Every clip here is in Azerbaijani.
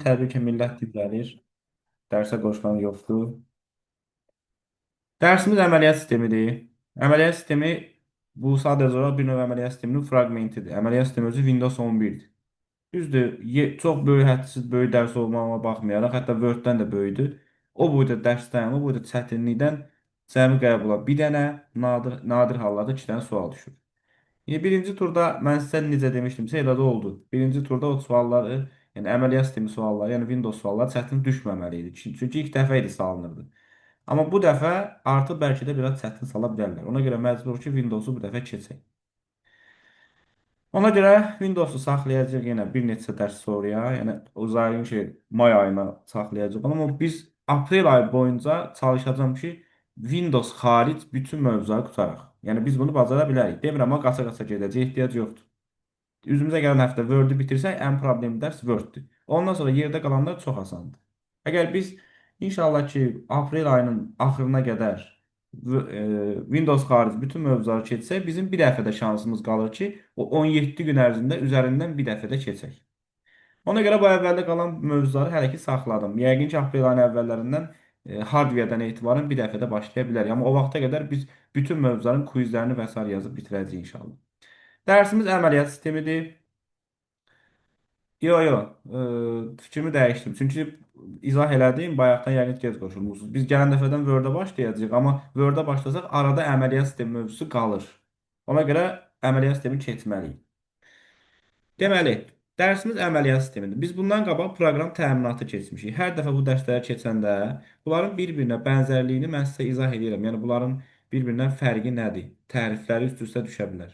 təbii ki, millət dilləri dərsə qoşulan yoxdur. Dərsimiz əməliyyat sistemidir. Əməliyyat sistemi bu sadəcə olaraq bir növ əməliyyat sisteminin fraqmentidir. Əməliyyat sistemi özü Windows 11-dir. Düzdür, çox böyük, hədsiz böyük dərs olmağına baxmayaraq, hətta Word-dən də böyükdür. O boyda dərsdən, o boyda çətinlikdən cəmi qəbula bir dənə, nadir hallarda iki dənə sual düşür. Birinci turda mən sizə necə demişdimsə, elə də oldu. Birinci turda o sualları, yəni əməliyyat sistemi sualları, yəni Windows sualları çətin düşməməli idi. Çünki ilk dəfə idi salınırdı. Amma bu dəfə artıq bəlkə də biraz çətin sala bilərlər. Ona görə məcbur ki, Windows'u bu dəfə keçək. Ona görə Windows'u saxlayacağıq yenə bir neçə dərs sonraya, yəni uzayın ki, may ayına saxlayacağıq. Amma biz aprel ayı boyunca çalışacağım ki, Windows xaric bütün mövzuları qutaraq. Yəni biz bunu bacara bilərik. Demirəm, amma qaça-qaça gedəcək, ehtiyac yoxdur. Üzümüzə gələn həftə Word-ü bitirsək, ən problemli dərs Word-dür. Ondan sonra yerdə qalanlar çox asandır. Əgər biz inşallah ki, aprel ayının axırına qədər Windows xarici bütün mövzuları keçsək, bizim bir dəfə də şansımız qalır ki, o 17 gün ərzində üzərindən bir dəfə də keçək. Ona görə bu əvvəldə qalan mövzuları hələ ki saxladım. Yəqin ki, aprel ayının əvvəllərindən hardverdən etibarən bir dəfə də başlaya bilərik. Amma o vaxta qədər biz bütün mövzuların quizlərini və s. yazıb bitirəcəyik inşallah. Dərsimiz əməliyyat sistemidir. Yo, yo, fikrimi dəyişdim. Çünki izah elədim, bayaqdan yəqin ki, gec qoşulmusunuz. Biz gələn dəfədən Word-ə başlayacağıq, amma Word-ə başlasaq arada əməliyyat sistemi mövzusu qalır. Ona görə əməliyyat sistemi keçməliyik. Deməli, dərsimiz əməliyyat sistemidir. Biz bundan qabaq proqram təminatı keçmişik. Hər dəfə bu dərsləri keçəndə bunların bir-birinə bənzərliyini mən sizə izah edirəm. Yəni bunların bir-birindən fərqi nədir? Tərifləri üst-üstə düşə bilər.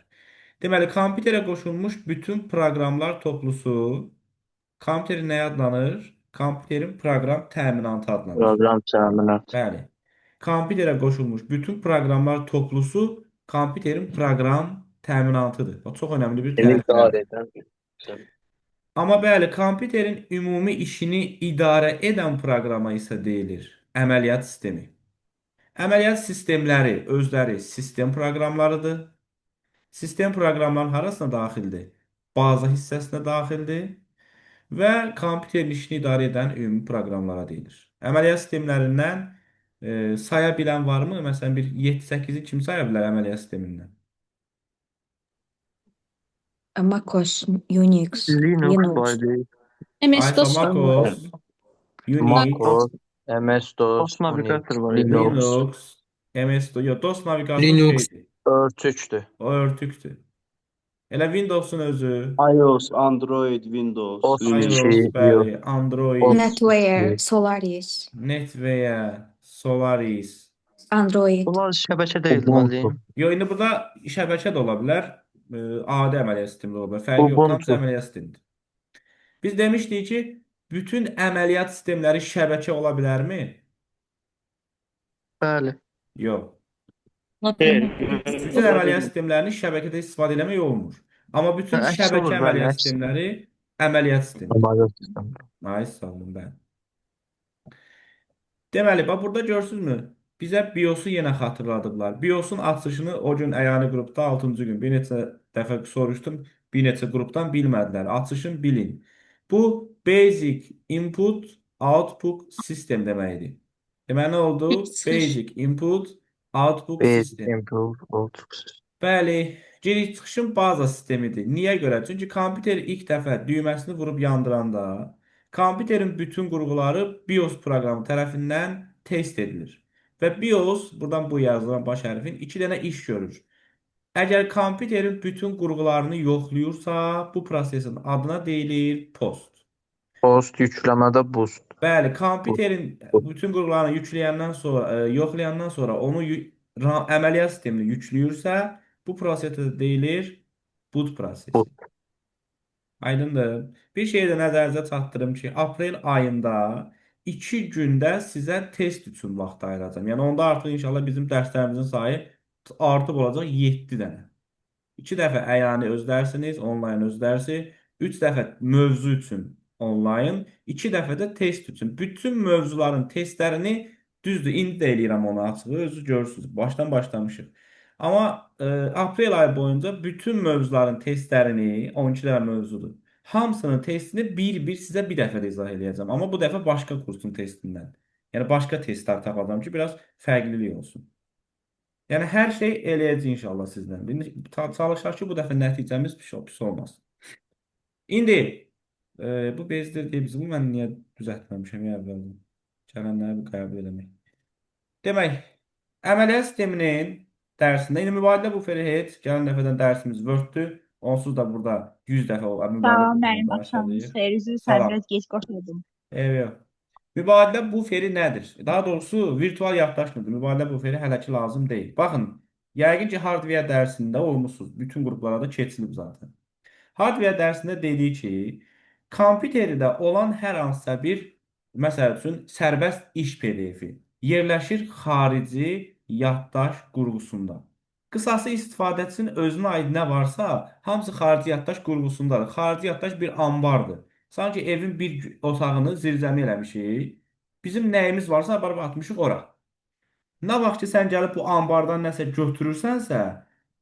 Deməli, kompüterə qoşulmuş bütün proqramlar toplusu kompüterin nəyə adlanır? Kompüterin proqram təminatı adlanır. Proqram təminat. Bəli. Kompüterə qoşulmuş bütün proqramlar toplusu kompüterin proqram təminatıdır. O çox önəmli bir Seni idare təriflərdir. eden bir sistem. Amma bəli, kompüterin ümumi işini idarə edən proqrama isə deyilir əməliyyat sistemi. Əməliyyat sistemləri özləri sistem proqramlarıdır. Sistem proqramların harasına daxildir? Baza hissəsinə daxildir və kompüterin işini idarə edən ümumi proqramlara deyilir. Əməliyyat sistemlərindən saya bilən varmı? Məsələn, bir 7-8-i kim saya bilər əməliyyat sistemindən? macOS, Unix, Linux Linux. var değil. Alpha MS-DOS var. MacOS, Unix, MacOS, MS-DOS, DOS navigator Unix, var idi. Linux Linux, MS-DOS. Yox, DOS navigator Linux. şeydir. örtükdür. O örtükdür. Elə Windows'un özü, iOS, Android, Windows, OS Linux. 2, iOS, yox. bəli, Android, OS NetWare, 2. Solaris, Netwear, Solaris. Android. Bunlar şəbəkə deyildi Ubuntu. müəllim. Yo, indi burada şəbəkə də ola bilər, adi əməliyyat sistemi də ola bilər. Fərqi yoxdur, hamısı Ubuntu. əməliyyat sistemidir. Biz demişdik ki, bütün əməliyyat sistemləri şəbəkə ola bilərmi? Bəli. Yox. Xeyr, Bütün əməliyyat sistemlərini şəbəkədə istifadə etmək olmur. Amma bütün Əks olur şəbəkə bəli, əməliyyat əks. sistemləri əməliyyat sistemidir. əməliyyat sistemi. Ay sağ olun, bəli. Deməli, bax burada görürsünüzmü? Bizə BIOS-u yenə xatırladıblar. BIOS-un açılışını o gün əyani qrupda 6-cı gün bir neçə dəfə soruşdum. Bir neçə qrupdan bilmədilər. Açışın bilin. Bu Basic Input Output System deməkdir. Deməli nə oldu? Basic Input Output Basic System. Improve Outlook System. Bəli, giriş çıxışın baza sistemidir. Niyə görə? Çünki kompüter ilk dəfə düyməsini vurub yandıranda kompüterin bütün qurğuları BIOS proqramı tərəfindən test edilir. Və BIOS, buradan bu yazılan baş hərfin 2 dənə iş görür. Əgər kompüterin bütün qurğularını yoxlayırsa, bu prosesin adına deyilir post. Post yükləmədə boost. Bəli, Boost. kompüterin bütün qurğularını yükləyəndən sonra, yoxlayandan sonra onu əməliyyat sistemini yükləyirsə, bu prosesə deyilir boot prosesi. Boot. Aydındır. Bir şeyi də nəzərinizə çatdırım ki, aprel ayında 2 gündə sizə test üçün vaxt ayıracağam. Yəni onda artıq inşallah bizim dərslərimizin sayı artıb olacaq 7 dənə. 2 dəfə əyani öz dərsiniz, onlayn öz dərsi, 3 dəfə mövzu üçün onlayn, 2 dəfə də test üçün. Bütün mövzuların testlərini düzdür, indi də eləyirəm onu açığı, özünüz görürsünüz. Başdan başlamışıq. Amma aprel ayı boyunca bütün mövzuların testlərini, 12 dənə mövzudur. Hamısının testini bir-bir sizə bir dəfə də izah edəcəm. Amma bu dəfə başqa kursun testindən. Yəni başqa testlər tapacağam ki, biraz fərqlilik olsun. Yəni hər şey eləyəcək inşallah sizdən. Çalışaq ki, bu dəfə nəticəmiz pis olmasın. İndi bu bezdir deyə bizi. Bu mən niyə düzəltməmişəm ya əvvəldən? Gələnləri bir qəbul eləmək. Demək, əməliyyat sisteminin dərsində indi mübadilə buferi heç gələn dəfədən dərsimiz Word-dür. Onsuz da burada 100 dəfə o mübadilə Salam, buferini mənim dərs axşamınız eləyir. xeyir. Üzr istəyirəm, Salam. biraz gec qoşuldum. Eyvallah. Mübadilə buferi nədir? Daha doğrusu virtual yaddaş nədir? Mübadilə buferi hələ ki lazım deyil. Baxın, yəqin ki hardware dərsində olmusunuz. Bütün qruplara da keçilib zaten. Hardware dərsində dediyi ki, kompüterdə olan hər hansısa bir, məsəl üçün, sərbəst iş PDF-i yerləşir xarici yaddaş qurğusunda. Qısası istifadəçinin özünə aid nə varsa, hamısı xarici yaddaş qurğusundadır. Xarici yaddaş bir ambardır. Sanki evin bir otağını zirzəmi eləmişik. Bizim nəyimiz varsa, aparıb atmışıq ora. Nə vaxt ki, sən gəlib bu ambardan nəsə götürürsənsə,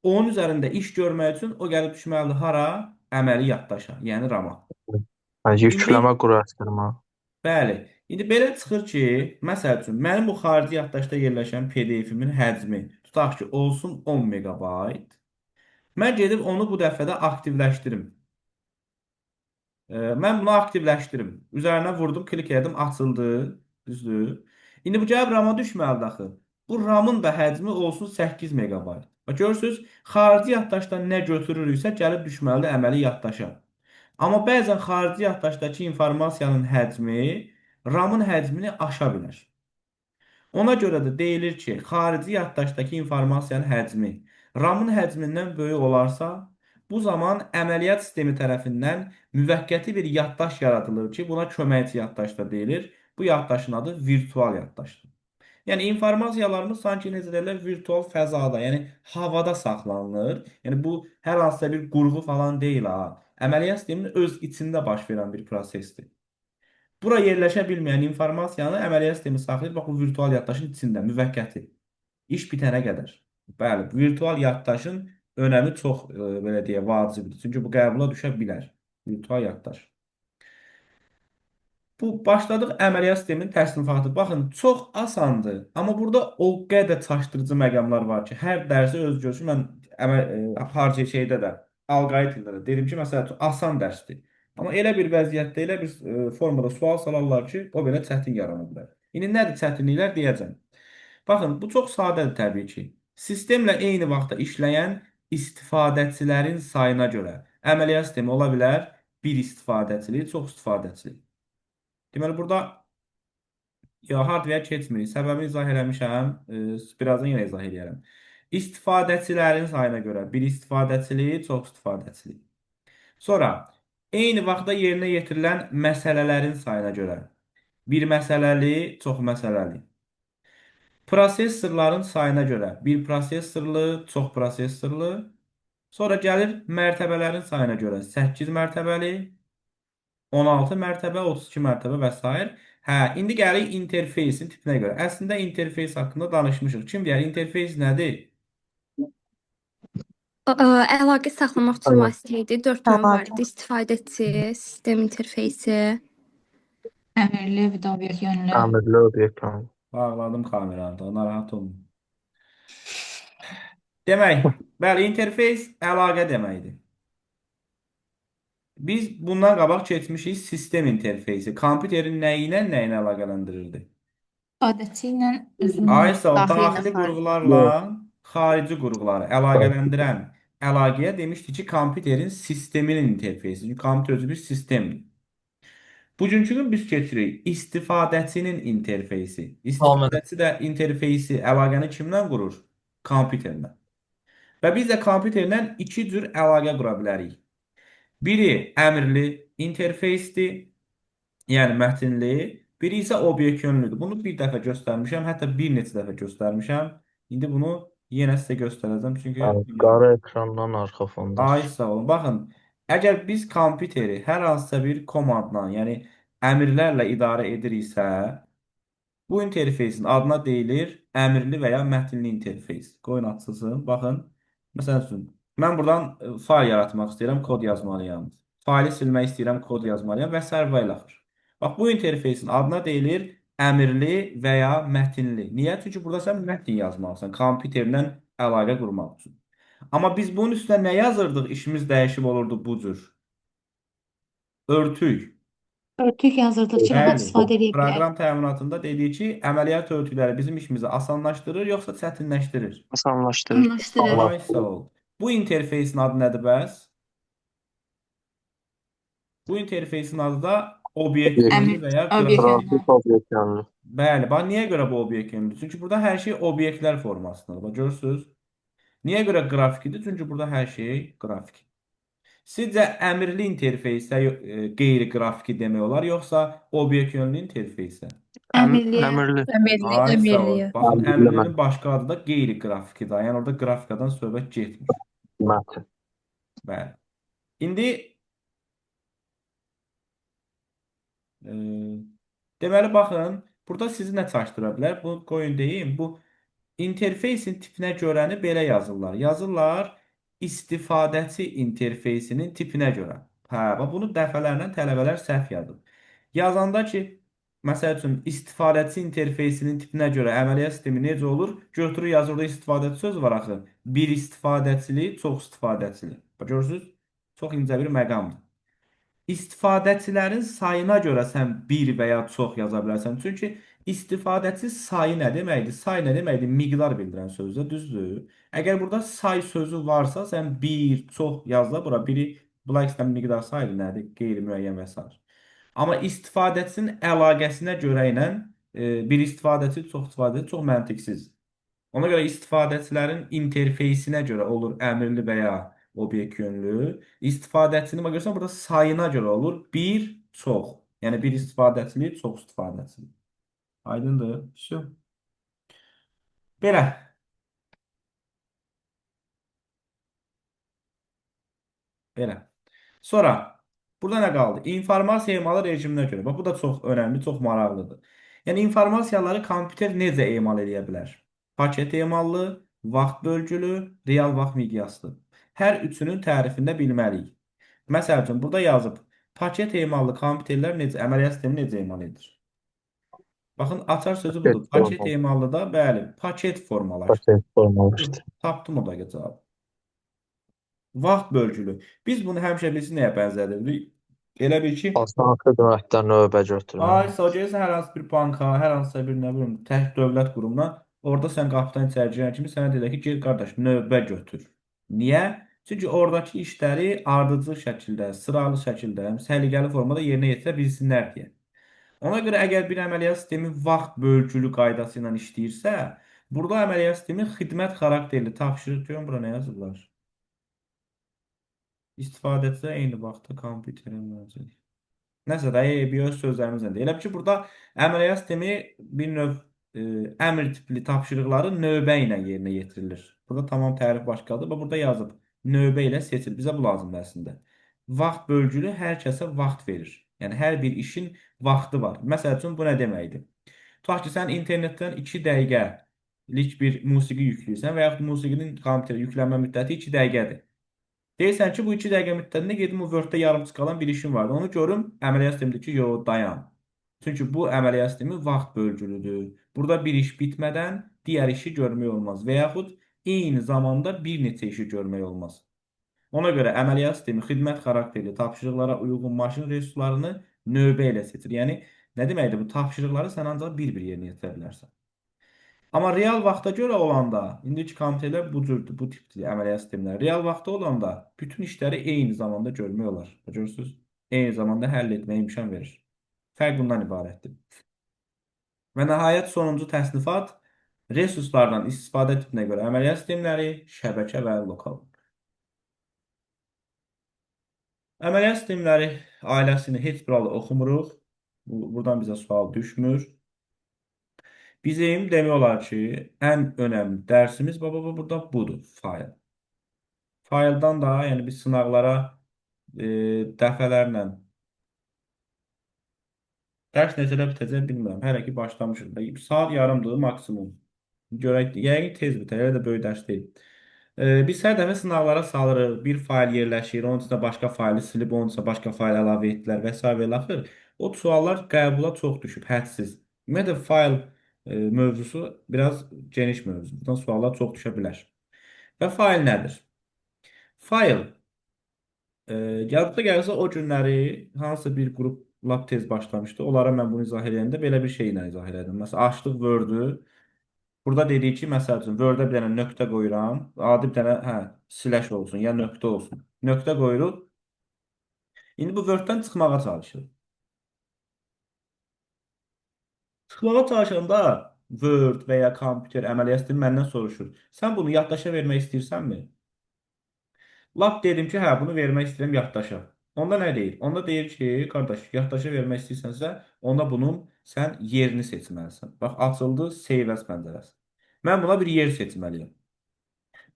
onun üzərində iş görmək üçün o gəlib düşməlidir hara? Əməli yaddaşa, yəni RAM-a. Hacı İndi, yükleme quraşdırma. bəli, indi belə çıxır ki, məsəl üçün, mənim bu xarici yaddaşda yerləşən PDF-imin həcmi, tutaq ki, olsun 10 megabayt. Mən gedib onu bu dəfədə aktivləşdirim. Mən bunu aktivləşdirim. Üzərinə vurdum, klik edim, açıldı. Düzdür. İndi bu gəlib RAM-a düşməlidir axı. Bu RAM-ın da həcmi olsun 8 megabayt. Bax görürsüz, xarici yaddaşdan nə götürürüksə gəlib düşməlidir əməli yaddaşa. Amma bəzən xarici yaddaşdakı informasiyanın həcmi RAM-ın həcmini aşa bilər. Ona görə də deyilir ki, xarici yaddaşdakı informasiyanın həcmi RAM-ın həcmindən böyük olarsa, bu zaman əməliyyat sistemi tərəfindən müvəqqəti bir yaddaş yaradılır ki, buna köməkçi yaddaş da deyilir. Bu yaddaşın adı virtual yaddaşdır. Yəni informasiyalarımız sanki necə deyirlər, virtual fəzada, yəni havada saxlanılır. Yəni bu hər hansısa bir qurğu falan deyil ha. Əməliyyat sisteminin öz içində baş verən bir prosesdir. Bura yerləşə bilməyən informasiyanı əməliyyat sistemi saxlayır, bax bu virtual yaddaşın içində, müvəqqəti. İş bitənə qədər. Bəli, virtual yaddaşın önəmi çox belə deyə vacibdir. Çünki bu qəbula düşə bilər. Virtual yaddaş. Bu başladıq əməliyyat sisteminin təsnifatı. Baxın, çox asandır. Amma burada o qədər çaşdırıcı məqamlar var ki, hər dərsi öz görüşü mən harca şeydə də, alqoritmdə də dedim ki, məsələn, asan dərsdir. Amma elə bir vəziyyətdə, elə bir formada sual salarlar ki, o belə çətin yarana bilər. İndi nədir çətinliklər deyəcəm. Baxın, bu çox sadədir təbii ki. Sistemlə eyni vaxtda işləyən istifadəçilərin sayına görə əməliyyat sistemi ola bilər bir istifadəçili, çox istifadəçili. Deməli, burada hardware keçmirik. Səbəbini izah eləmişəm. Birazdan yenə izah edərəm. İstifadəçilərin sayına görə bir istifadəçili, çox istifadəçili. Sonra, eyni vaxtda yerinə yetirilən məsələlərin sayına görə bir məsələli, çox məsələli. Prosesorların sayına görə bir prosesorlu, çox prosesorlu. Sonra gəlir mərtəbələrin sayına görə 8 mərtəbəli, 16 mərtəbə, 32 mərtəbə və s. Hə, indi gəlir interfeysin tipinə görə. Əslində interfeys haqqında danışmışıq. Kim deyər, interfeys nədir? Əlaqə saxlamaq üçün Evet. vasitə idi. 4 növ var idi. İstifadəçi, sistem interfeysi. Əmrli, video yönlü. Əmrli obyekt. Bağladım kameranı da, narahat olmayın. Demək, bəli, interfeys əlaqə deməkdir. Biz bundan qabaq keçmişik sistem interfeysi. Kompüterin nəyi ilə nəyini əlaqələndirirdi? İstifadəçi ilə Aysa o Daxili ilə daxili xarici. qurğularla xarici qurğuları əlaqələndirən əlaqəyə demişdi ki, kompüterin sisteminin interfeysi. Çünki kompüter özü bir sistemdir. Bugünkü gün biz keçirik istifadəçinin interfeysi. İstifadəçi də interfeysi əlaqəni kimlə qurur? Kompüterlə. Və biz də kompüterlə iki cür əlaqə qura bilərik. Biri əmrli interfeysdir, yəni mətinli. Biri isə obyekt yönlüdür. Bunu bir dəfə göstərmişəm, hətta bir neçə dəfə göstərmişəm. İndi bunu yenə sizə göstərəcəm, çünki Qara ekrandan arxa fonda. ay sağ olun. Baxın, əgər biz kompüteri hər hansısa bir komandla, yəni əmrlərlə idarə ediriksə, bu interfeysin adına deyilir əmrli və ya mətinli interfeys. Qoyun açılsın. Baxın, məsəl üçün, mən buradan fayl yaratmaq istəyirəm, kod yazmalıyam. Faili silmək istəyirəm, kod yazmalıyam və s. və ilaxır. Bax, bu interfeysin adına deyilir əmrli və ya mətinli. Niyə? Çünki burada sən mətin yazmalısan, kompüterlə əlaqə qurmaq üçün. Amma biz bunun üstünə nə yazırdıq? İşimiz dəyişib olurdu bu cür. Örtük. Örtük yazırdıq ki, rahat Bəli. istifadə edə bilək. Proqram təminatında dedik ki, əməliyyat örtükləri bizim işimizi asanlaşdırır, yoxsa çətinləşdirir? Asanlaşdırır. Anlaşdırır. Ay, sağ ol. Bu interfeysin adı nədir bəs? Bu interfeysin adı da obyekt yönlü Əmr, və ya obyekt qrafik. yönlü. Grafik obyekt yönlü. Bəli, bax niyə görə bu obyekt yönlüdür? Çünki burada hər şey obyektlər formasındadır. Bax görürsüz? Niyə görə qrafikidir? Çünki burada hər şey qrafik. Sizcə əmrli interfeysə qeyri-qrafiki demək olar, yoxsa obyekt yönlü interfeysə? Əmrliyə. Əmrli. Əmrli, Ay, sağ ol. əmrliyə. Baxın, Əmrli əmrlinin başqa adı da qeyri-qrafikidir. Yəni orada qrafikadan söhbət getmir. Mətin. Bəli. İndi deməli baxın, burada sizi nə çaşdıra bilər? Bu qoyun deyim. Bu interfeysin tipinə görəni belə yazırlar. Yazırlar istifadəçi interfeysinin tipinə görə. Hə, bax bunu dəfələrlə tələbələr səhv yazır. Yazanda ki, məsəl üçün istifadəçi interfeysinin tipinə görə əməliyyat sistemi necə olur? Götürür yazır, orada istifadəçi söz var axı. Bir istifadəçili, çox istifadəçili. Bax görürsüz? Çox incə bir məqamdır. İstifadəçilərin sayına görə sən bir və ya çox yaza bilərsən. Çünki istifadəçi sayı nə deməkdir? Say nə deməkdir? Miqdar bildirən sözdür, düzdür? Əgər burada say sözü varsa, sən bir, çox yazla bura. Biri, bunlar istəyən miqdar sayı nədir? Qeyri-müəyyən və s. Amma istifadəçinin əlaqəsinə görə ilə bir istifadəçi, çox istifadəçi çox məntiqsizdir. Ona görə istifadəçilərin interfeysinə görə olur əmrli və ya obyekt yönlü. İstifadəçinin bax görürsən burada sayına görə olur bir, çox. Yəni bir istifadəçili, çox istifadəçili. Aydındır? Şu. Belə. Belə. Sonra burada nə qaldı? İnformasiya emalı rejiminə görə. Bax bu da çox önəmli, çox maraqlıdır. Yəni informasiyaları kompüter necə emal edə bilər? Paket emallı, vaxt bölgülü, real vaxt miqyaslı. Hər üçünün tərifində bilməliyik. Məsəl üçün burada yazıb paket emallı kompüterlər necə əməliyyat sistemi necə emal edir? Baxın açar sözü budur. Paket emallı da bəli, paket formalaşdır. Paket formalaşdır. Tapdım o da cavabı. Vaxt bölgülü. Biz bunu həmişə biz nəyə bənzədirik? Elə bil ki, Asan xidmətdən növbə götürmə. ay gəlirsən hər hansı bir banka, hər hansısa bir nə bilim, tək dövlət qurumuna, orada sən qapıdan içəri girən kimi sənə deyirlər ki, gel qardaş, növbə götür. Niyə? Çünki oradakı işləri ardıcıl şəkildə, sıralı şəkildə, səliqəli formada yerinə yetirə bilsinlər deyə. Ona görə əgər bir əməliyyat sistemi vaxt bölgülü qaydası ilə işləyirsə, burada əməliyyat sistemi xidmət xarakterli tapşırıq görün bura nə yazıblar? İstifadəçilə eyni vaxtda kompüterin müraciət. Nəsə də bir öz sözlərimizlə deyil. Elə ki, burada əməliyyat sistemi bir növ əmr tipli tapşırıqları növbə ilə yerinə yetirilir. Burada tamam tərif başqadır. Burada yazıb növbə ilə seçil. Bizə bu lazımdır əslində. Vaxt bölgülü hər kəsə vaxt verir. Yəni hər bir işin vaxtı var. Məsəl üçün bu nə deməkdir? Tutaq ki, sən internetdən 2 dəqiqəlik bir musiqi yükləyirsən və yaxud musiqinin kompüterə yüklənmə müddəti 2 dəqiqədir. Deyirsən ki, bu 2 dəqiqə müddətində gedim o Word-də yarımçıq qalan bir işim vardı. Onu görüm, əməliyyat sistemində ki, yox, dayan. Çünki bu əməliyyat sistemi vaxt bölgülüdür. Burada bir iş bitmədən digər işi görmək olmaz və yaxud eyni zamanda bir neçə işi görmək olmaz. Ona görə əməliyyat sistemi xidmət xarakterli tapşırıqlara uyğun maşın resurslarını növbə ilə seçir. Yəni, nə deməkdir? Bu tapşırıqları sən ancaq bir-bir yerinə yetirə bilərsən. Amma real vaxta görə olanda, indiki kompüterlər bu cürdür, bu tipdir əməliyyat sistemləri. Real vaxtda olanda bütün işləri eyni zamanda görmək olar. Görürsünüz? Eyni zamanda həll etməyə imkan verir. Fərq bundan ibarətdir. Və nəhayət sonuncu təsnifat resurslardan istifadə tipinə görə əməliyyat sistemləri, şəbəkə və lokal. Əməliyyat sistemləri ailəsini heç bir halda oxumuruq. Buradan bizə sual düşmür. Bizim demək olar ki, ən önəmli dərsimiz burada budur, fayl. Fayldan da, yəni biz sınaqlara dəfələrlə dərs necələ bitəcək bilmirəm. Hələ ki başlamışıq. Saat yarımdır maksimum. Görək, yəqin tez bitər, elə də böyük dərs deyil. Biz hər dəfə sınavlara salırıq. Bir fayl yerləşir, onun içində başqa faylı silib, onun içində başqa fayl əlavə etdilər və s. və ilaxır. O suallar qəbula çox düşüb, hədsiz. Ümumiyyətlə fayl mövzusu biraz geniş mövzudur. Buradan suallar çox düşə bilər. Və fayl nədir? Fayl yadda gəlsə o günləri hansısa bir qrup lap tez başlamışdı. Onlara mən bunu izah edəndə belə bir şey ilə izah elədim. Məsələn, açdıq Word-ü. Burada dedik ki, məsəl üçün Word-ə bir dənə nöqtə qoyuram. Adi bir dənə, slash olsun, ya nöqtə olsun. Nöqtə qoyuruq. İndi bu Word-dən çıxmağa çalışır. Çıxmağa çalışanda Word və ya kompüter əməliyyat stili məndən soruşur. Sən bunu yaddaşa vermək istəyirsənmi? Lap dedim ki, hə, bunu vermək istəyirəm yaddaşa. Onda nə deyir? Onda deyir ki, qardaş, yaddaşa vermək istəyirsənsə, onda bunun sən yerini seçməlisən. Bax, açıldı Save as pəncərəsi. Mən buna bir yer seçməliyəm.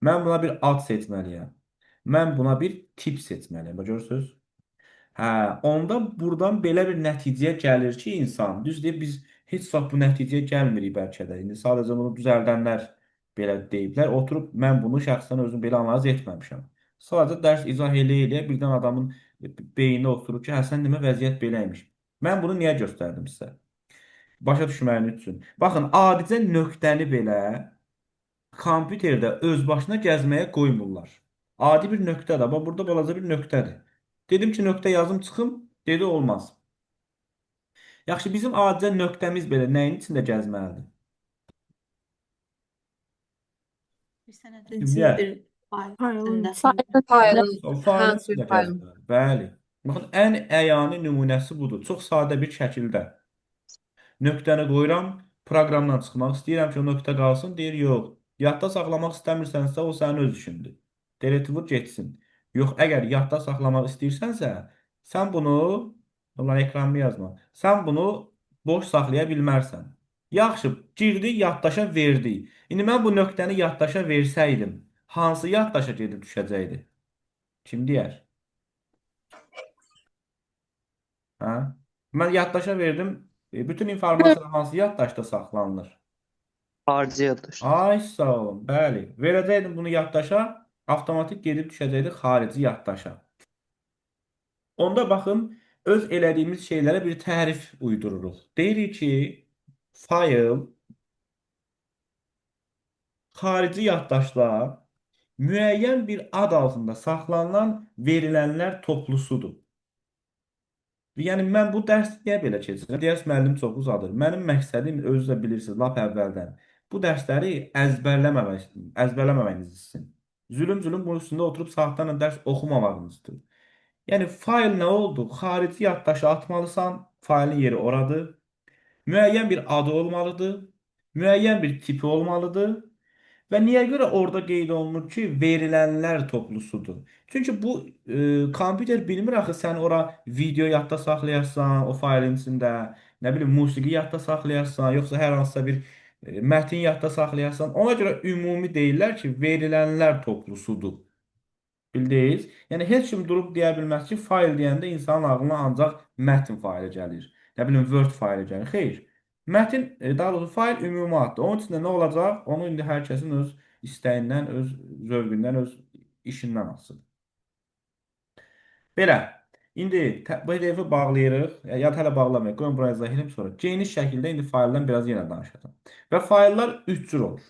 Mən buna bir ad seçməliyəm. Mən buna bir tip seçməliyəm. Bax, görürsünüz? Hə, onda buradan belə bir nəticəyə gəlir ki, insan, düzdür, biz heç vaxt bu nəticəyə gəlmirik bəlkə də. İndi sadəcə bunu düzəldənlər belə deyiblər. Oturub mən bunu şəxsən özüm belə analiz etməmişəm. Sadəcə dərs izah eləyə birdən adamın beyninə oturur ki, hə, sən demə vəziyyət beləymiş. Mən bunu niyə göstərdim sizə? Başa düşməyiniz üçün. Baxın, adicə nöqtəni belə kompüterdə öz başına gəzməyə qoymurlar. Adi bir nöqtədir. Bax, burada balaca bir nöqtədir. Dedim ki, nöqtə yazım çıxım, dedi olmaz. Yaxşı, bizim adicə nöqtəmiz belə nəyin içində gəzməlidir? Bir sənədin Niyə? içində bir Faylın fayl. Faylın O failin hansı içində faylın? gəzməlidir. Bəli. Baxın, ən əyani nümunəsi budur. Çox sadə bir şəkildə. Nöqtəni qoyuram, proqramdan çıxmaq istəyirəm ki, o nöqtə qalsın, deyir, yox. Yadda saxlamaq istəmirsənsə, o sənin öz işindir. Delete vur, getsin. Yox, əgər yadda saxlamaq istəyirsənsə, sən bunu, ulan ekranımı yazma, sən bunu boş saxlaya bilmərsən. Yaxşı, girdi, yaddaşa verdi. İndi mən bu nöqtəni yaddaşa versəydim, hansı yaddaşa gedib düşəcəkdi? Kim deyər? Hə? Mən yaddaşa verdim, bütün informasiya hansı yaddaşda saxlanılır? Xarici yaddaş. Ay sağ olun. Bəli. Verəcəkdim bunu yaddaşa, avtomatik gedib düşəcəkdi xarici yaddaşa. Onda baxın, öz elədiyimiz şeylərə bir tərif uydururuq. Deyirik ki, fayl xarici yaddaşda müəyyən bir ad altında saxlanılan verilənlər toplusudur. Yəni mən bu dərsi niyə belə keçirəm? Dərs müəllim çox uzadır. Mənim məqsədim özünüz də bilirsiniz lap əvvəldən. Bu dərsləri əzbərləməməyiniz istəyir. Zülüm bunun üstündə oturub saatlarla dərs oxumamağınızdır. Yəni fayl nə oldu? Xarici yaddaşa atmalısan, faylın yeri oradır. Müəyyən bir adı olmalıdır. Müəyyən bir tipi olmalıdır. Və niyə görə orada qeyd olunur ki, verilənlər toplusudur? Çünki bu kompüter bilmir axı sən ora video yadda saxlayasan, o faylın içində, nə bilim musiqi yadda saxlayasan, yoxsa hər hansısa bir mətin yadda saxlayasan. Ona görə ümumi deyirlər ki, verilənlər toplusudur. Bildiniz? Yəni heç kim durub deyə bilməz ki, fayl deyəndə insanın ağlına ancaq mətn faylı gəlir. Nə bilim Word faylı gəlir. Xeyr. Mətn, daha doğrusu fayl ümumi addır. Onun içində nə olacaq? Onu indi hər kəsin öz istəyindən, öz zövqündən, öz işindən asılıdır. Belə. İndi PDF-i bağlayırıq. Ya da hələ bağlamayaq. Qoyun buraya izah edeyim sonra. Geniş şəkildə indi fayldan biraz yenə danışacağım. Və fayllar 3 cür olur.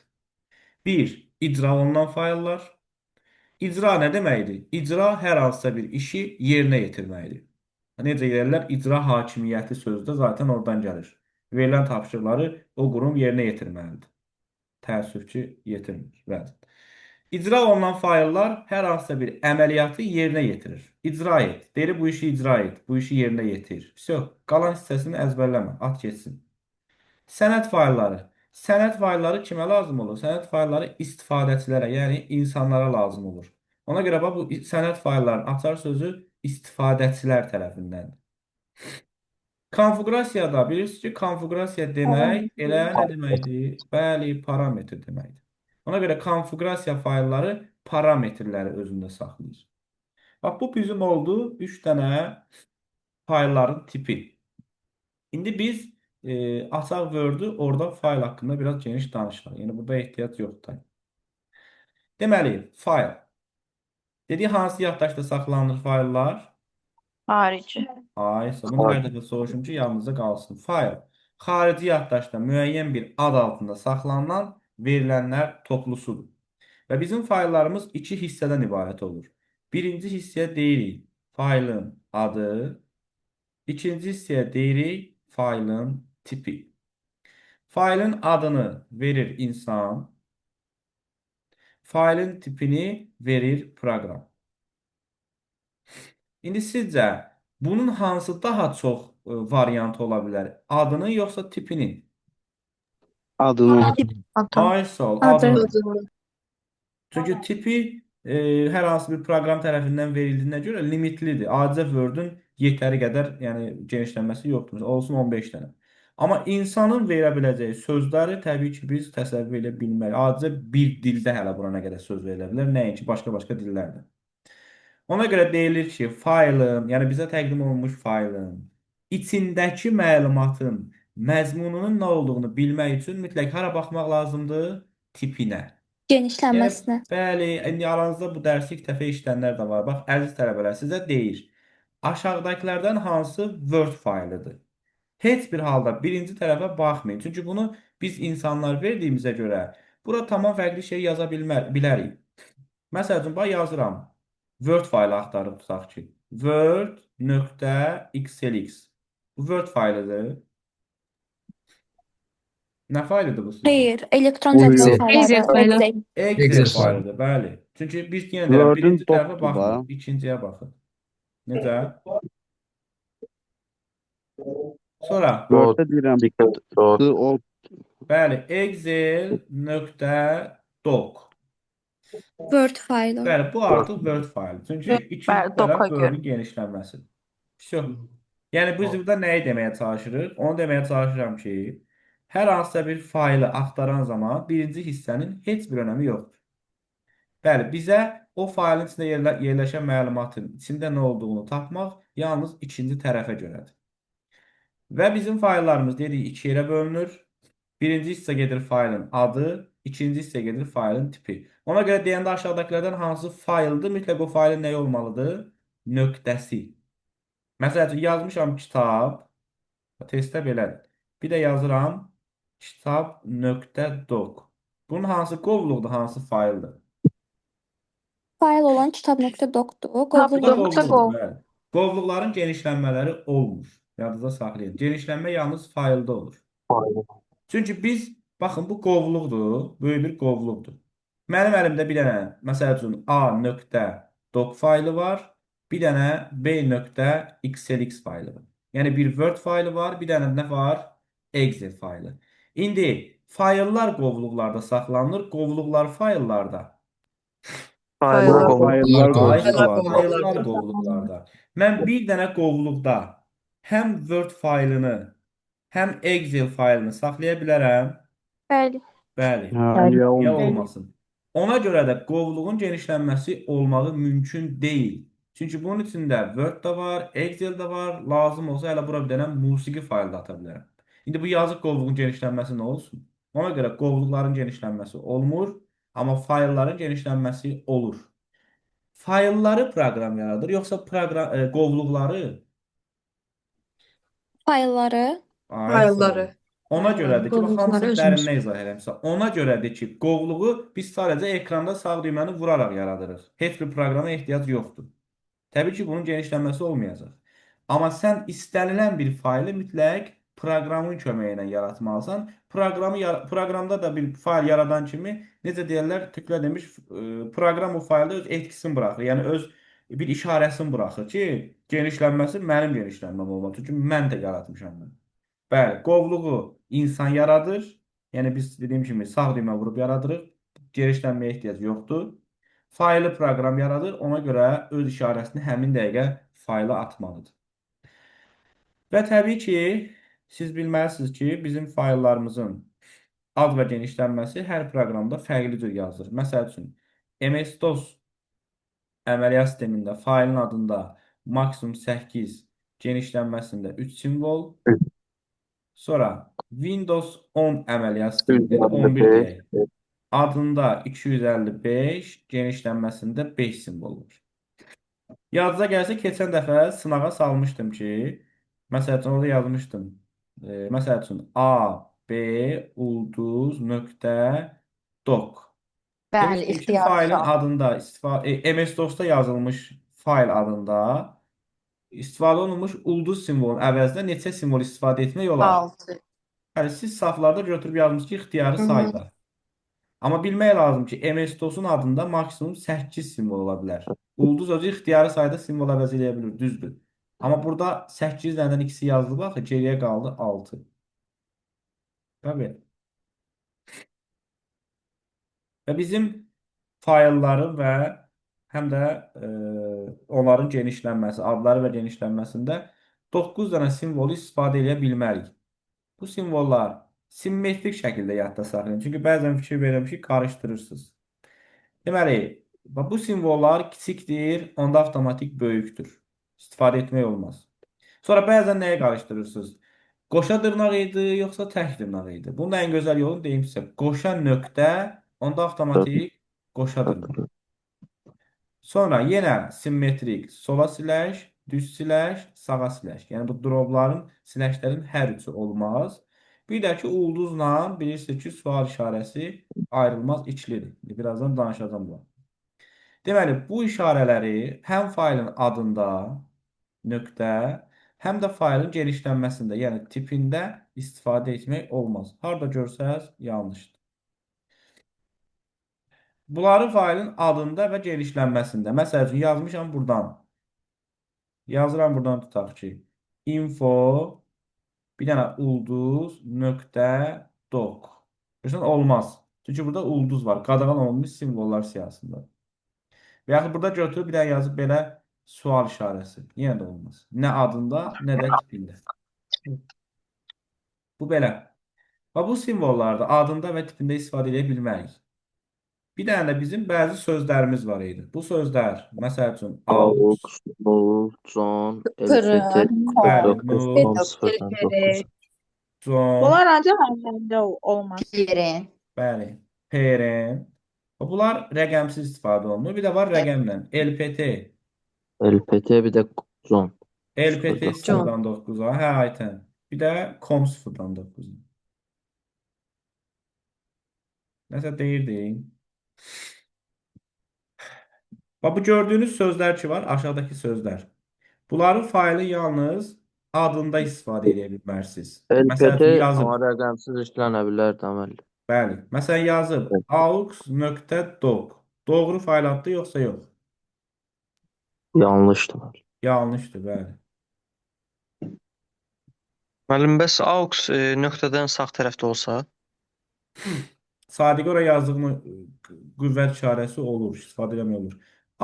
1. İcra olunan fayllar. İcra nə deməkdir? İcra hər hansısa bir işi yerinə yetirməkdir. Necə deyirlər? İcra hakimiyyəti sözü də zaten oradan gəlir. Verilən tapşırıqları o qurum yerinə yetirməlidir. Təəssüf ki, yetirmir. Bəli. İcra olunan fayllar hər hansısa bir əməliyyatı yerinə yetirir. İcra et. Deyir, bu işi icra et. Bu işi yerinə yetir. Vəsə, qalan hissəsini əzbərləmə. At geçsin. Sənəd faylları. Sənəd faylları kimə lazım olur? Sənəd faylları istifadəçilərə, yəni insanlara lazım olur. Ona görə bax, bu sənəd fayllarının açar sözü istifadəçilər tərəfindəndir. Konfiqurasiyada bilirsiniz ki, konfiqurasiya demək elə nə deməkdir? Bəli, parametr deməkdir. Ona görə konfiqurasiya faylları parametrləri özündə saxlayır. Bax, bu bizim oldu 3 dənə faylların tipi. İndi biz açaq Word-ü, orada fayl haqqında biraz geniş danışaq. Yəni, burada ehtiyac yoxdur. Deməli, fayl. Dedik, hansı yaddaşda saxlanılır fayllar? Xarici. Aysa, bunu hər dəfə soruşum ki, yadınızda qalsın. Fayl. Xarici yaddaşda müəyyən bir ad altında saxlanılan verilənlər toplusudur. Və bizim fayllarımız iki hissədən ibarət olur. Birinci hissəyə deyirik faylın adı, ikinci hissəyə deyirik faylın tipi. Faylın adını verir insan, faylın tipini verir proqram. İndi sizcə bunun hansı daha çox variantı ola bilər? Adını yoxsa tipini? Adını. Ay sağ ol, Adı. adını. Çünki tipi hər hansı bir proqram tərəfindən verildiyinə görə limitlidir. Adicə Word-ün yetəri qədər, yəni genişlənməsi yoxdur. Olsun 15 dənə. Amma insanın verə biləcəyi sözləri təbii ki, biz təsəvvür edə bilmərik. Adicə bir dildə hələ buna nə qədər söz verilə bilər, nəinki başqa-başqa dillərdə. Ona görə deyilir ki, faylın, yəni bizə təqdim olunmuş faylın içindəki məlumatın məzmununun nə olduğunu bilmək üçün mütləq hara baxmaq lazımdır? Tipinə. Genişlənməsinə. Bəli, indi aranızda bu dərsi ilk dəfə işləyənlər də var. Bax, əziz tələbələr, sizə deyir, aşağıdakılardan hansı Word faylıdır? Heç bir halda birinci tərəfə baxmayın. Çünki bunu biz insanlar verdiyimizə görə bura tamam fərqli şey yaza bilərik. Məsəl üçün, bax yazıram. Word faylı axtarıb tutaq ki. Word.xlx. Bu Word faylıdır. Nə faylıdır bu sizin? Xeyr, elektron Buyur. cədvəl Excel. fayları. Excel. Excel Excel faylıdır, bəli. Çünki biz yenə deyirəm, Word-ün birinci tərəfə dokdur baxmırıq, da. ikinciyə baxın. Necə? Sonra, Word-də deyirəm. O bəli, excel.doc. Word faylı. Bəli, bu artıq Word faylı. Çünki ikinci Bəli, tərəf doka Word-ün genişlənməsidir. Всё. Yəni biz burada nəyi deməyə çalışırıq? Onu deməyə çalışıram ki, hər hansısa bir faylı axtaran zaman birinci hissənin heç bir önəmi yoxdur. Bəli, bizə o faylın içində yerləşən məlumatın içində nə olduğunu tapmaq yalnız ikinci tərəfə görədir. Və bizim fayllarımız dedik iki yerə bölünür. Birinci hissə gedir faylın adı, ikinci hissə gedir faylın tipi. Ona görə deyəndə aşağıdakilərdən hansı fayldır, mütləq o faylın nəyi olmalıdır? Nöqtəsi. Məsəl üçün yazmışam kitab, testdə belədir. Bir də yazıram kitab.doc. Bunun hansı qovluqdur, hansı fayldır? Fayl olan kitab.docdur. Bu da Qovluq qovluqdur, bəli. Qovluqların genişlənmələri olmur. Yadınızda saxlayın. Genişlənmə yalnız faylda olur. Çünki biz, baxın, bu qovluqdur, böyük bir qovluqdur. Mənim əlimdə bir dənə, məsəl üçün, a.doc faylı var, bir dənə b.xlx faylı var. Yəni bir Word faylı var, bir dənə nə var? Excel faylı. İndi fayllar qovluqlarda saxlanılır, qovluqlar fayllarda. Fayllar Fayllar qovluqlarda. Mən bir dənə qovluqda həm Word faylını, həm Excel faylını saxlaya bilərəm. Bəli. Bəli. Hə, Niyə olmaz. olmasın? Ona görə də qovluğun genişlənməsi olmağı mümkün deyil. Çünki bunun içində Word da var, Excel də var. Lazım olsa hələ bura bir dənə musiqi faylı da ata bilərəm. İndi bu yazıq qovluğun genişlənməsi nə olsun? Ona görə qovluqların genişlənməsi olmur, amma faylların genişlənməsi olur. Faylları proqram yaradır, yoxsa qovluqları? Faylları. Faylları. Ona görədir ki, bax, Qovluqları hamısını özümüz. dərindən izah eləmişəm. Ona görədir ki, qovluğu biz sadəcə ekranda sağ düyməni vuraraq yaradırıq. Heç bir proqrama ehtiyac yoxdur. Təbii ki, bunun genişlənməsi olmayacaq. Amma sən istənilən bir faylı mütləq proqramın köməyi ilə yaratmalısan. Proqramda da bir fayl yaradan kimi, necə deyirlər, Türklər demiş, proqram o faylda öz etkisini buraxır. Yəni öz bir işarəsini buraxır ki, genişlənməsi mənim genişlənməm olmalı. Çünki mən də yaratmışam bunu. Bəli, qovluğu insan yaradır. Yəni biz dediyim kimi sağ düymə vurub yaradırıq. Genişlənməyə ehtiyac yoxdur. Faylı proqram yaradır. Ona görə öz işarəsini həmin dəqiqə fayla atmalıdır. Və təbii ki, siz bilməlisiniz ki, bizim fayllarımızın ad və genişlənməsi hər proqramda fərqli cür yazılır. Məsəl üçün, MS-DOS əməliyyat sistemində faylın adında maksimum 8, genişlənməsində 3 simvol. Sonra Windows 10 əməliyyat sistemində 11 deyək. adında 255, genişlənməsində 5 simvol var. Yazıca gəlsə keçən dəfə sınağa salmışdım ki, məsəl üçün orada yazmışdım. Məsəl üçün A, B, ulduz, nöqtə, doc. Bəli, Demişdim ki, ixtiyari faylın sual. adında MS-DOS-da yazılmış fayl adında istifadə olunmuş ulduz simvolunun əvəzinə neçə simvol istifadə etmək olar? 6. Yəni siz saflarda götürüb yazmışsınız ki, ixtiyari sayda. Amma bilmək lazım ki, MS-DOS-un adında maksimum 8 simvol ola bilər. Ulduz özü ixtiyari sayda simvol əvəz edə bilir, düzdür. Amma burada 8 nədən ikisi yazılıb, axı geriyə qaldı 6. Təbii. Və bizim faylların və həm də onların genişlənməsi, adları və genişlənməsində 9 dənə simvolu istifadə edə bilmərik. Bu simvollar simmetrik şəkildə yadda saxlayın. Çünki bəzən fikir verirəm ki, qarışdırırsınız. Deməli, bu simvollar kiçikdir, onda avtomatik böyükdür. İstifadə etmək olmaz. Sonra bəzən nəyə qarışdırırsınız? Qoşa dırnaq idi, yoxsa tək dırnaq idi? Bunun ən gözəl yolunu deyim sizə. Qoşa nöqtə, onda avtomatik qoşa dırnaq. Sonra yenə simmetrik sola siləş, düz siləş, sağa siləş. Yəni bu dropların, siləşlərin hər üçü olmaz. Bir də ki, ulduzla bilirsiniz ki, sual işarəsi ayrılmaz ikilidir. Birazdan danışacağım bu. Deməli, bu işarələri həm faylın adında nöqtə, həm də faylın genişlənməsində, yəni tipində istifadə etmək olmaz. Harda görsəz, yanlışdır. Bunları faylın adında və genişlənməsində. Məsəl üçün, yazmışam buradan. Yazıram buradan tutaq ki, info, bir dənə ulduz, nöqtə, doc. Görürsən, olmaz. Çünki burada ulduz var. Qadağan olunmuş simvollar siyahısında. Və yaxud burada götürüb bir dənə yazıb belə sual işarəsi. Yenə də olmaz. Nə adında, nə də tipində. Bu belə. Və bu simvollarda adında və tipində istifadə edə bilmərik. Bir dənə də bizim bəzi sözlərimiz var idi. Bu sözlər, məsəl üçün, aux, AUX, null, John, Kırık, LPT, bəli, 49, nul, 10, 0.9. con, Bunlar ancaq əmrində olmaz. Pirin. bəli, parent. Bunlar rəqəmsiz istifadə olunur. Bir də var rəqəmlə. LPT. LPT bir də John. LPT 0.9. 0-dan 9-a. Hə, aytən. Bir də com 0-dan 9-a. Nəsə deyirdim. Bax, bu gördüyünüz sözlər ki var, aşağıdakı sözlər. Bunların faylı yalnız adında istifadə edə bilmərsiniz. Məsəl LPT üçün yazıb. amma rəqəmsiz işlənə bilər deməli. Bəli. Məsələn yazıb aux.doc. Doğru fayl addır yoxsa yox? Yanlış deməli. Yanlışdır, bəli. Müəllim, bəs AUX nöqtədən sağ tərəfdə olsa? Sadiq ora yazdığım qüvvət işarəsi olur, istifadə eləmək olur.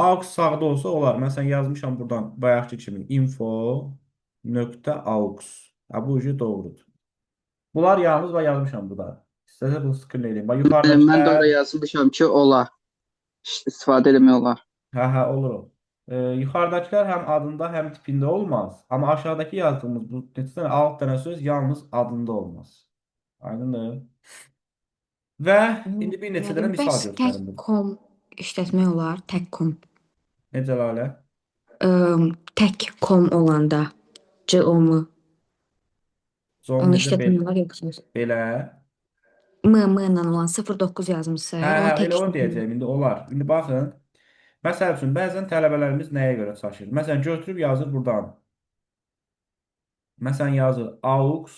Aux sağda olsa olar. Məsələn yazmışam buradan bayaqki kimi info.aux. Ha, bu ucu doğrudur. Bunlar yalnız və yazmışam burada. İstəsə bunu screen edeyim. Bax Mən də ora yuxarıdakılar. yazmışam ki, olar. İstifadə eləmək olar. Hə, olur o. Yuxarıdakılar həm adında, həm tipində olmaz. Amma aşağıdakı yazdığımız bu neçə dənə 6 dənə söz yalnız adında olmaz. Aydındır? Və indi bir neçə dənə misal Bəs tək göstərim burada. kom işlətmək olar, tək kom. Necə Lalə? Tək kom olanda com-u. Zon Onu necə işlətmək olar yoxsa? belə. M ilə olan 09 yazmısı, Hə, onu tək elə onu işlətmək olar. deyəcəyim. İndi olar. İndi baxın. Məsəl üçün, bəzən tələbələrimiz nəyə görə çaşır? Məsələn, götürüb yazır buradan. Məsələn, yazır aux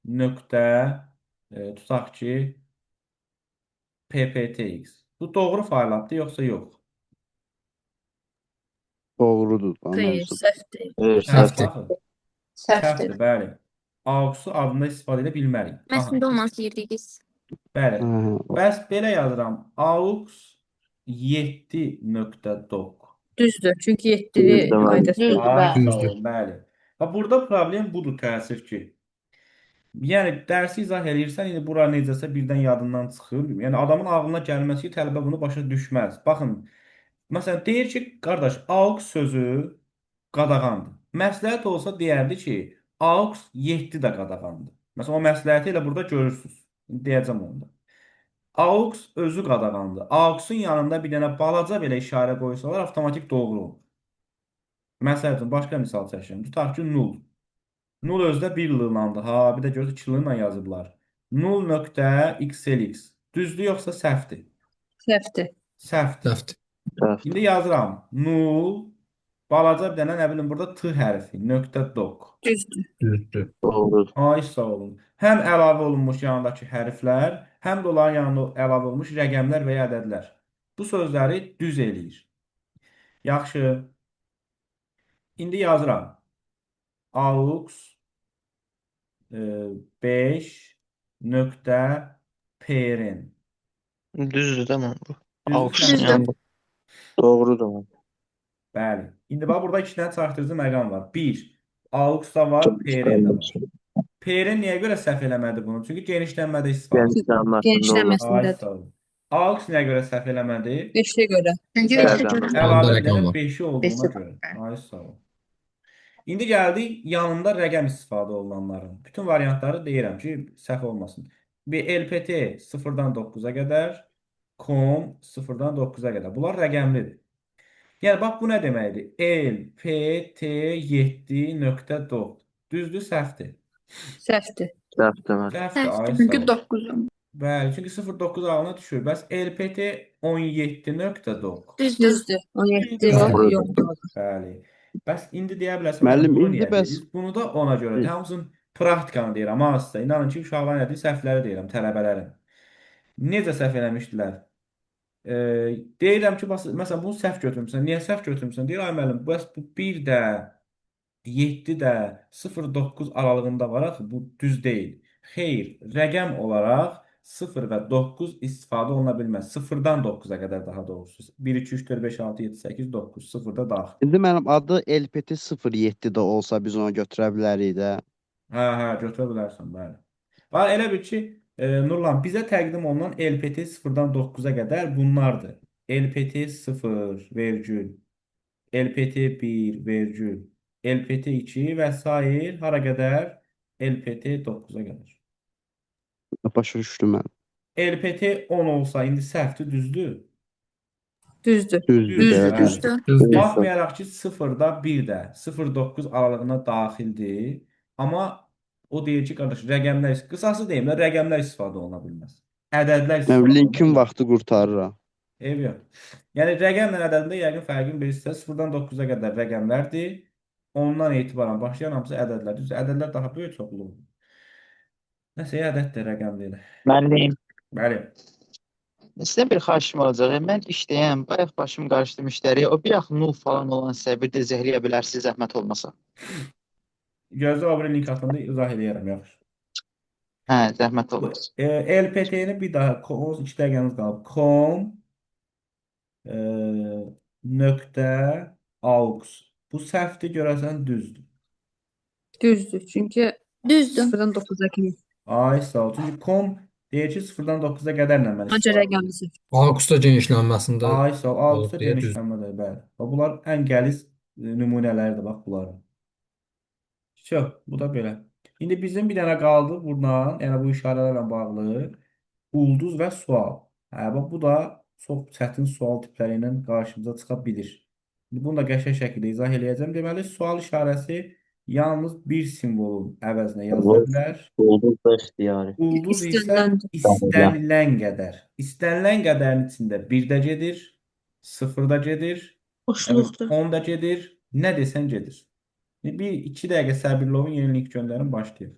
nöqtə tutaq ki pptx. Bu doğru fayl addır yoxsa yox? Doğrudur. Xeyr, Anlaşıldı. səhvdir. Xeyr, Səhv, səhvdir. baxın. Səhvdir. Səhvdir, bəli. Aux-u adında istifadə edə bilmərik. Baxın. Məslində olmaz deyirdiniz. Bəli. Hə, Bəs belə yazıram. Aux 7.doc. Düzdür. Çünki 7 Düzdür, qaydası Düzdür, yoxdur. Ay, bəli. sağ olun, bəli. Və burada problem budur təəssüf ki. Yəni dərsi izah eləyirsən, indi bura necəsə birdən yadından çıxır. Yəni adamın ağlına gəlməsi ki, tələbə bunu başa düşməz. Baxın, məsələn deyir ki, qardaş, aux sözü qadağandır. Məsləhət olsa deyərdi ki, aux 7 də qadağandır. Məsələn, o məsləhəti elə burada görürsüz. İndi deyəcəm onu da. AUX özü qadağandır. AUX-un yanında bir dənə balaca belə işarə qoysalar avtomatik doğru olur. Məsəl üçün başqa misal çəkim. Tutaq ki 0. 0 özdə 1 lığlandır. Ha, bir də görürsüz 2 lığla yazıblar. 0.xlx. Düzdür yoxsa səhvdir? Səhvdir. Səhvdir. Dəfdir. Səhv. İndi yazıram. 0 balaca bir dənə nə bilim burada t hərfi. .doc. Düzdür. Düzdür. Doğrudur. Ay sağ olun. Həm əlavə olunmuş yanındakı hərflər, həm də onların yanında əlavə olunmuş rəqəmlər və ya ədədlər. Bu sözləri düz eləyir. Yaxşı. İndi yazıram. AUX 5.paren. Düzdür də mən bu. Düzdür, AUX səhvdir. yanında. Doğrudur. Bəli. İndi bax burada 2 dənə çarpıcı məqam var. 1. AUX-da var, paren də var. Paren niyə görə səhv eləmədi bunu? Çünki genişlənmədə istifadə edilir. Genişlənməsində olur. Ay Genişlənməsindədir. sağ olun. AUX nəyə görə səhv eləmədi? 5-ə görə. Çünki Bəli, beşə görə. bəli. Əlavə rəqəm edilən var. 5-i olduğuna Beşi var, görə. bəli. Ay sağ olun. İndi gəldik yanında rəqəm istifadə olunanların. Bütün variantları deyirəm ki, səhv olmasın. Bir LPT 0-dan 9-a qədər, COM 0-dan 9-a qədər. Bunlar rəqəmlidir. Yəni bax bu nə deməkdir? LPT7.doc. Düzdür, səhvdir. Səhvdir. Səhvdir. Məli. Səhvdir, ay sağ Çünki olun. 9-um. Bəli, çünki 0.9 ağlına düşür. Bəs LPT 17.doc. Düzdür. Düzdür. 17 Bəli. yoxdur. Bəli. Bəs indi deyə bilərsən, Müəllim, bunu indi niyə bəs- deyirik? Bunu da ona görə. Hamısının praktikanı deyirəm. Ha, sizə. İnanın ki, uşaqların elədiyi səhvləri deyirəm, tələbələrin. Necə səhv eləmişdilər? Deyirəm ki, məsələn, bunu səhv götürmüsən. Niyə səhv götürmüsən? Deyir, ay müəllim, bəs bu 1 də 7 də 0.9 aralığında var axı, bu düz deyil. Xeyr, rəqəm olaraq 0 və 9 istifadə oluna bilməz. 0-dan 9-a qədər daha doğrusu. 1, 2, 3, 4, 5, 6, 7, 8, 9. 0-da daxil. İndi mənim adı LPT 07 də olsa biz onu götürə bilərik də. Hə, götürə bilərsən, bəli. Bax, elə bil ki, Nurlan, bizə təqdim olunan LPT 0-dan 9-a qədər bunlardır. LPT 0, vergül, LPT 1, vergül, LPT 2 və s. hara qədər? LPT 9-a qədər. Başa düşdüm mən. LPT 10 olsa indi səhvdir, düzdür? Düzdür. Düzdür, Düzdür, belə bəli. düzdür. Düzdür. Düzdür. Baxmayaraq ki, 0-da 1 də 0.9 aralığına daxildir. Amma o deyir ki, qardaş, rəqəmlər, qısası deyim də, rəqəmlər istifadə oluna bilməz. Ədədlər istifadə oluna Linkin bilməz. vaxtı qurtarıram. Ev yox. Yəni rəqəmlə ədədində yəqin fərqini bilirsiniz. 0-dan 9-a qədər rəqəmlərdir. Ondan etibarən başlayan hamısı ədədlər. Düzdür, ədədlər daha böyük çoxluq olur. Nəsə, ədəd də rəqəm deyil. Müəllim, Bəli. sizdən bir xahişim olacaq. Mən işləyəm, bayaq başım qarışdı müştəriyə. O bir axı nul falan olan sizə bir də zəhləyə bilərsiniz, zəhmət olmasa. Gözlə, o biri link haqqında izah eləyərəm, yaxşı. Hə, zəhmət olmasa. LPT-ni bir daha 2 dəqiqəmiz qalıb. Com nöqtə aux. Bu səhvdir, görəsən düzdür. Düzdür. Çünki Düzdür. 0-dan 9-a kimi. Ay sağ ol. Çünki com deyir ki 0-dan 9-a qədərlə mən Ancaq istifadə rəqəmi səhv. AUX-da genişlənməsində Ay sağ ol. olub Altıda deyə düz. genişlənmədir, bəli. Və bunlar ən qəliz nümunələrdir, bax bunların. Çox, bu da belə. İndi bizim bir dənə qaldı buradan, yəni bu işarələrlə bağlı ulduz və sual. Hə, bax bu da çox çətin sual tipləri ilə qarşımıza çıxa bilir. İndi bunu da qəşəng şəkildə izah eləyəcəm. Deməli, sual işarəsi yalnız bir simvolun əvəzinə yazıla bilər. Ulduz da ixtiyari. Ulduz isə İstəniləndir. istənilən qədər. İstənilən qədərin içində 1-də gedir, 0-da gedir, Boşluqdur. 10-da gedir, nə desən gedir. Bir 2 dəqiqə səbirli olun, yeni link göndərin, başlayaq.